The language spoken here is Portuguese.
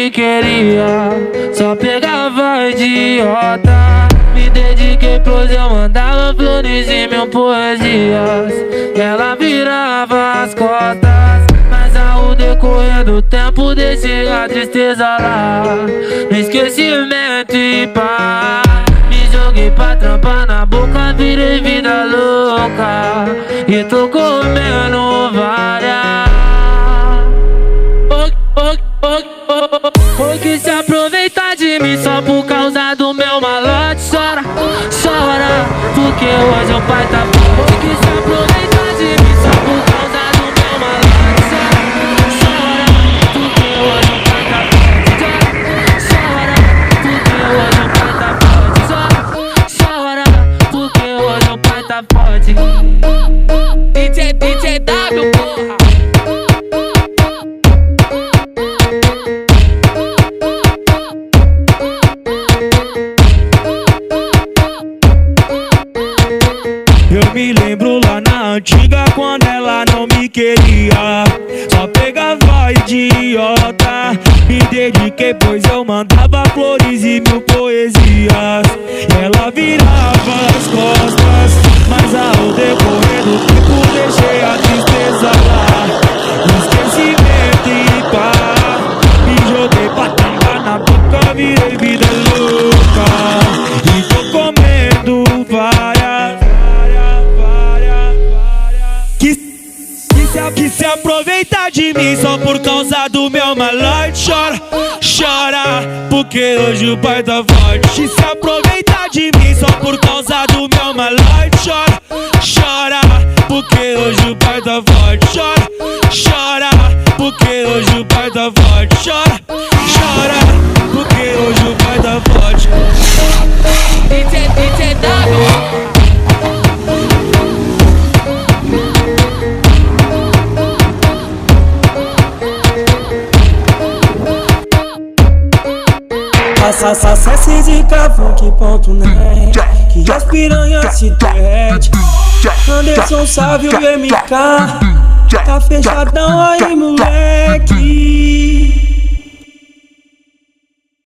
me queria, só pegava idiota. Me dediquei pros eu mandava flores e mil poesias. Ela virava as costas, mas ao decorrer do tempo deixei a tristeza lá no esquecimento e pá. Me joguei pra trampar na boca, virei vida louca e tô comendo várias. Foi que se aproveitar de mim só por causa do meu malote. Chora, chora, porque hoje o pai tá fora. Foi que se aproveitar de mim só por causa do meu malote. Chora, chora, porque hoje o pai tá fora. Chora, porque hoje o pai tá forte. Chora, porque hoje o pai tá forte. DJ W, porra. Eu me lembro lá na antiga quando ela não me queria, só pegava idiota. Me dediquei pois eu mandava flores e mil poesias. E ela virava as costas, mas ao decorrer do tempo deixei a tristeza lá no esquecimento e pá. Me joguei pra tambar na boca, virei vida louca e tô comendo várias. Que se aproveitar de mim só por causa do meu malote. Chora, chora, porque hoje o pai tá forte. Que se aproveitar de mim só por causa do meu malote. Chora, chora, porque hoje o pai tá forte. Chora, chora, porque hoje o pai tá forte. Chora, chora, porque hoje o pai tá forte. DJ W. Acesse zicavunk.net que as piranhas se derrete. Anderson Sávio MK, tá fechadão aí, moleque.